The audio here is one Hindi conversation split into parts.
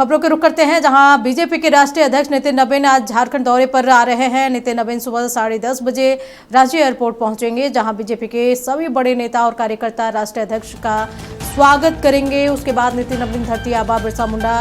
खबरों के रुख करते हैं, जहां बीजेपी के राष्ट्रीय अध्यक्ष नितिन नवीन आज झारखंड दौरे पर आ रहे हैं। नितिन नवीन सुबह 10:30 बजे रांची एयरपोर्ट पहुंचेंगे, जहां बीजेपी के सभी बड़े नेता और कार्यकर्ता राष्ट्रीय अध्यक्ष का स्वागत करेंगे। उसके बाद नितिन नवीन धरती आबा बिरसा मुंडा,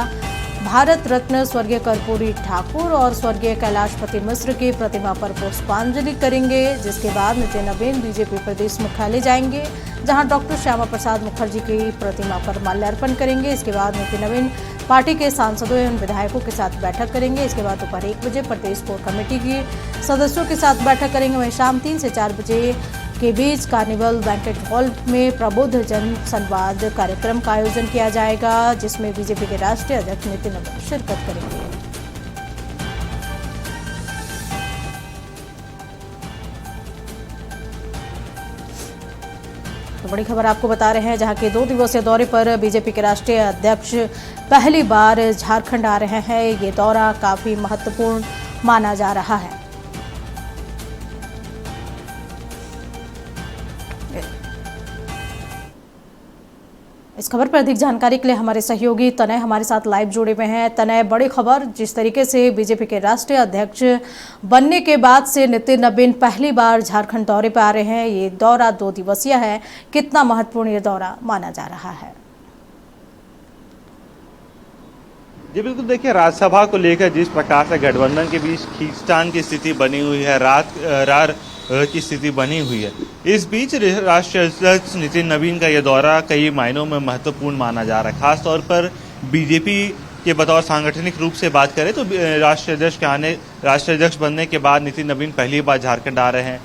भारत रत्न स्वर्गीय कर्पूरी ठाकुर और स्वर्गीय कैलाशपति मिश्र की प्रतिमा पर पुष्पांजलि करेंगे। जिसके बाद नितिन नवीन बीजेपी प्रदेश मुख्यालय जाएंगे, जहां डॉक्टर श्यामा प्रसाद मुखर्जी की प्रतिमा पर माल्यार्पण करेंगे। इसके बाद नितिन नवीन पार्टी के सांसदों एवं विधायकों के साथ बैठक करेंगे। इसके बाद दोपहर 1 बजे प्रदेश कोर कमेटी के सदस्यों के साथ बैठक करेंगे। वहीं शाम 3 से 4 बजे के बीच कार्निवल बैंकेट हॉल में प्रबुद्ध जन संवाद कार्यक्रम का आयोजन किया जाएगा, जिसमें बीजेपी के राष्ट्रीय अध्यक्ष नितिन नवीन शिरकत करेंगे। तो बड़ी खबर आपको बता रहे हैं, जहां के 2 दिवसीय दौरे पर बीजेपी के राष्ट्रीय अध्यक्ष पहली बार झारखंड आ रहे हैं। ये दौरा काफी महत्वपूर्ण माना जा रहा है। इस खबर पर अधिक जानकारी के लिए हमारे सहयोगी तनय हमारे साथ लाइव जुड़े हुए हैं। तनय, बड़ी खबर, जिस तरीके से बीजेपी के राष्ट्रीय अध्यक्ष बनने के बाद से नितिन नवीन पहली बार झारखंड दौरे पर आ रहे हैं। ये दौरा 2 दिवसीय है, कितना महत्वपूर्ण ये दौरा माना जा रहा है? जी बिल्कुल, देखिए राज्यसभा को लेकर जिस प्रकार से गठबंधन के बीच खींचतान की स्थिति बनी हुई है, रार की स्थिति बनी हुई है, इस बीच राष्ट्रीय अध्यक्ष नितिन नवीन का यह दौरा कई मायनों में महत्वपूर्ण माना जा रहा है। खासतौर पर बीजेपी के बतौर सांगठनिक रूप से बात करें तो राष्ट्रीय अध्यक्ष बनने के बाद नितिन नवीन पहली बार झारखंड आ रहे हैं।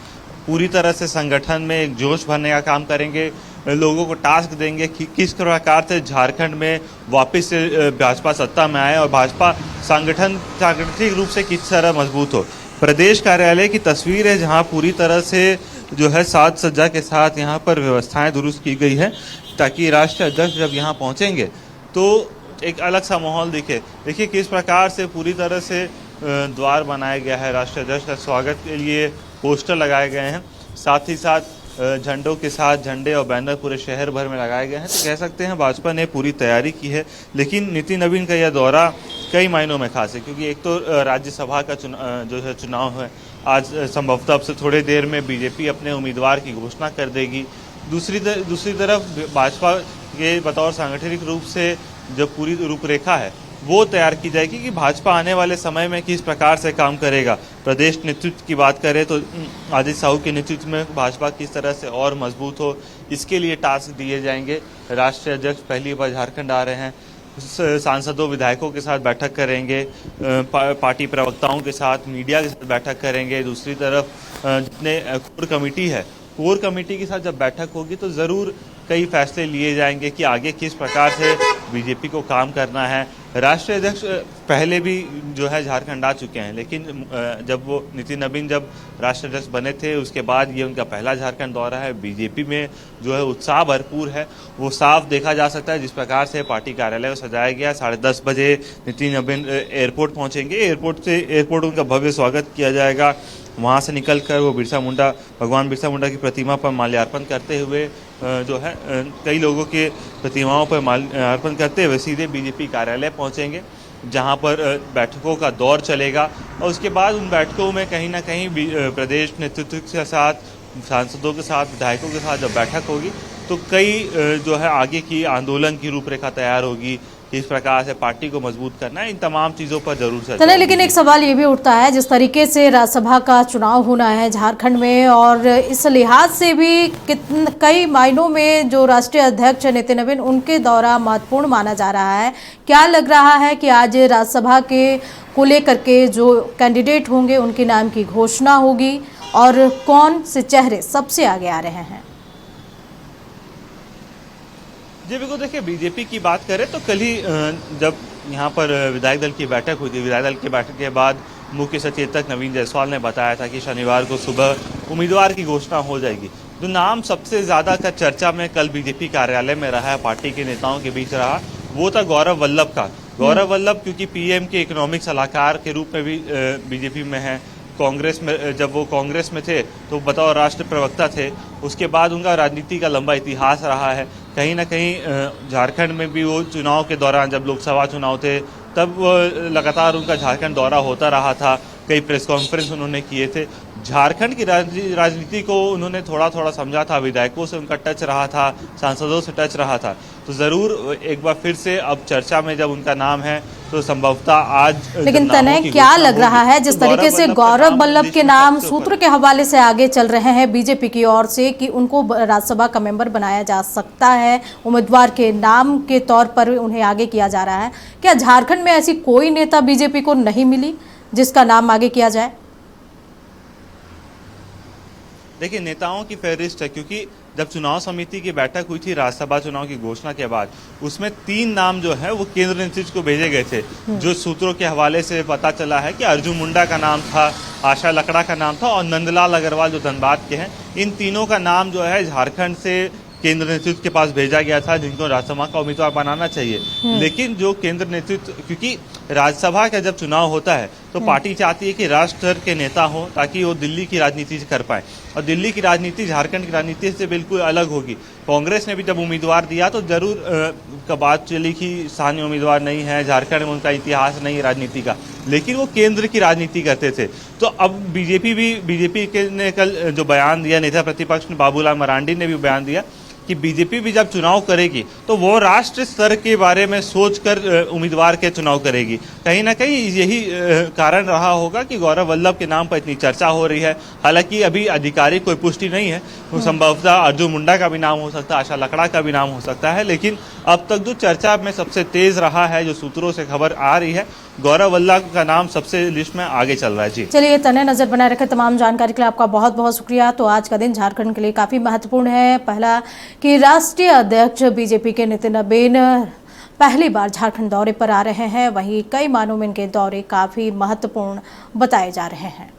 पूरी तरह से संगठन में एक जोश भरने का काम करेंगे, लोगों को टास्क देंगे कि किस प्रकार से झारखंड में वापस से भाजपा सत्ता में आए और भाजपा सांगठनिक रूप से किस तरह मजबूत हो। प्रदेश कार्यालय की तस्वीर है, जहां पूरी तरह से जो है साज सज्जा के साथ यहां पर व्यवस्थाएं दुरुस्त की गई है, ताकि राष्ट्रीय अध्यक्ष जब यहां पहुंचेंगे तो एक अलग सा माहौल दिखे। देखिए किस प्रकार से पूरी तरह से द्वार बनाया गया है, राष्ट्रीय अध्यक्ष का स्वागत के लिए पोस्टर लगाए गए हैं, साथ ही साथ झंडों के साथ झंडे और बैनर पूरे शहर भर में लगाए गए हैं। तो कह सकते हैं भाजपा ने पूरी तैयारी की है। लेकिन नितिन नवीन का यह दौरा कई मायनों में खास है, क्योंकि एक तो राज्यसभा का चुनाव है आज, संभवतः अब से थोड़ी देर में बीजेपी अपने उम्मीदवार की घोषणा कर देगी। दूसरी तरफ भाजपा के बतौर सांगठनिक रूप से जो पूरी रूपरेखा है वो तैयार की जाएगी कि भाजपा आने वाले समय में किस प्रकार से काम करेगा। प्रदेश नेतृत्व की बात करें तो आदित्य साहू के नेतृत्व में भाजपा किस तरह से और मजबूत हो, इसके लिए टास्क दिए जाएंगे। राष्ट्रीय अध्यक्ष पहली बार झारखंड आ रहे हैं, सांसदों विधायकों के साथ बैठक करेंगे, पार्टी प्रवक्ताओं के साथ, मीडिया के साथ बैठक करेंगे। दूसरी तरफ जितने कोर कमेटी है, कोर कमेटी के साथ जब बैठक होगी तो ज़रूर कई फैसले लिए जाएंगे कि आगे किस प्रकार से बीजेपी को काम करना है। राष्ट्रीय अध्यक्ष पहले भी जो है झारखंड आ चुके हैं, लेकिन जब वो नितिन नवीन जब राष्ट्रीय अध्यक्ष बने थे उसके बाद ये उनका पहला झारखंड दौरा है। बीजेपी में जो है उत्साह भरपूर है, वो साफ देखा जा सकता है जिस प्रकार से पार्टी कार्यालय को सजाया गया। 10:30 बजे नितिन नवीन एयरपोर्ट पहुंचेंगे, एयरपोर्ट उनका भव्य स्वागत किया जाएगा। वहाँ से निकलकर वो भगवान बिरसा मुंडा की प्रतिमा पर माल्यार्पण करते हुए जो है कई लोगों के प्रतिमाओं पर माल्यार्पण करते हुए सीधे बीजेपी कार्यालय पहुंचेंगे, जहां पर बैठकों का दौर चलेगा। और उसके बाद उन बैठकों में कहीं ना कहीं प्रदेश नेतृत्व के साथ, सांसदों के साथ, विधायकों के साथ जब बैठक होगी तो कई जो है आगे की आंदोलन की रूपरेखा तैयार होगी, किस प्रकार से पार्टी को मजबूत करना है, इन तमाम चीजों पर जरूर चर्चा होगी। लेकिन एक सवाल ये भी उठता है, जिस तरीके से राज्यसभा का चुनाव होना है झारखंड में, और इस लिहाज से भी कई मायनों में जो राष्ट्रीय अध्यक्ष नितिन नवीन उनके दौरा महत्वपूर्ण माना जा रहा है। क्या लग रहा है कि आज राज्यसभा के को लेकर के जो कैंडिडेट होंगे उनके नाम की घोषणा होगी, और कौन से चेहरे सबसे आगे आ रहे हैं? जी बिल्कुल, देखिए बीजेपी की बात करें तो कल ही जब यहाँ पर विधायक दल की बैठक हुई थी, विधायक दल की बैठक के बाद मुख्य सचेतक नवीन जायसवाल ने बताया था कि शनिवार को सुबह उम्मीदवार की घोषणा हो जाएगी। जो नाम सबसे ज़्यादा का चर्चा में कल बीजेपी कार्यालय में रहा है, पार्टी के नेताओं के बीच रहा, वो था गौरव वल्लभ का। गौरव वल्लभ क्योंकि पीएम के इकोनॉमिक सलाहकार के रूप में भी बीजेपी में है। कांग्रेस में जब वो कांग्रेस में थे तो बतौर राष्ट्र प्रवक्ता थे, उसके बाद उनका राजनीति का लंबा इतिहास रहा है। कहीं ना कहीं झारखंड में भी वो चुनाव के दौरान जब लोकसभा चुनाव थे तब लगातार उनका झारखंड दौरा होता रहा था, कई प्रेस कॉन्फ्रेंस उन्होंने किए थे। झारखंड की राजनीति को उन्होंने थोड़ा थोड़ा समझा था, विधायकों से उनका टच रहा था, सांसदों से टच रहा था। तो ज़रूर एक बार फिर से अब चर्चा में जब उनका नाम है तो संभवतः आज, लेकिन तनय क्या लग रहा है जिस तरीके से गौरव वल्लभ के नाम सूत्र के हवाले से आगे चल रहे हैं बीजेपी की ओर से कि उनको राज्यसभा का मेंबर बनाया जा सकता है, उम्मीदवार के नाम के तौर पर उन्हें आगे किया जा रहा है। क्या झारखंड में ऐसी कोई नेता बीजेपी को नहीं मिली जिसका नाम आगे किया जाए? देखिए, नेताओं की फहरिस्त है, क्योंकि जब चुनाव समिति की बैठक हुई थी राज्यसभा चुनाव की घोषणा के बाद, उसमें 3 नाम जो है वो केंद्र नेतृत्व को भेजे गए थे। जो सूत्रों के हवाले से पता चला है कि अर्जुन मुंडा का नाम था, आशा लकड़ा का नाम था और नंदलाल अग्रवाल जो धनबाद के हैं, इन तीनों का नाम जो है झारखंड से केंद्र नेतृत्व के पास भेजा गया था, जिनको राज्यसभा का उम्मीदवार बनाना चाहिए। लेकिन जो केंद्र नेतृत्व, क्योंकि राज्यसभा का जब चुनाव होता है तो पार्टी चाहती है कि राष्ट्र स्तर के नेता हो ताकि वो दिल्ली की राजनीति कर पाए, और दिल्ली की राजनीति झारखंड की राजनीति से बिल्कुल अलग होगी। कांग्रेस ने भी जब उम्मीदवार दिया तो जरूर बात चली कि स्थानीय उम्मीदवार नहीं है, झारखंड में उनका इतिहास नहीं है राजनीति का, लेकिन वो केंद्र की राजनीति करते थे। तो अब बीजेपी ने कल जो बयान दिया, नेता प्रतिपक्ष ने बाबूलाल मरांडी ने भी बयान दिया कि बीजेपी भी जब चुनाव करेगी तो वो राष्ट्र स्तर के बारे में सोचकर उम्मीदवार के चुनाव करेगी। कहीं ना कहीं यही कारण रहा होगा कि गौरव वल्लभ के नाम पर इतनी चर्चा हो रही है। हालांकि अभी आधिकारिक कोई पुष्टि नहीं है, तो संभवतः अर्जुन मुंडा का भी नाम हो सकता है, आशा लकड़ा का भी नाम हो सकता है, लेकिन अब तक जो चर्चा में सबसे तेज रहा है, जो सूत्रों से खबर आ रही है, गौरव वल्लभ का नाम सबसे लिस्ट में आगे चल रहा है। जी चलिए तने, नजर बनाए रखे। तमाम जानकारी के लिए आपका बहुत बहुत शुक्रिया। तो आज का दिन झारखंड के लिए काफी महत्वपूर्ण है। पहला कि राष्ट्रीय अध्यक्ष बीजेपी के नितिन नबीन पहली बार झारखंड दौरे पर आ रहे हैं, वहीं कई मानों में इनके दौरे काफी महत्वपूर्ण बताए जा रहे हैं।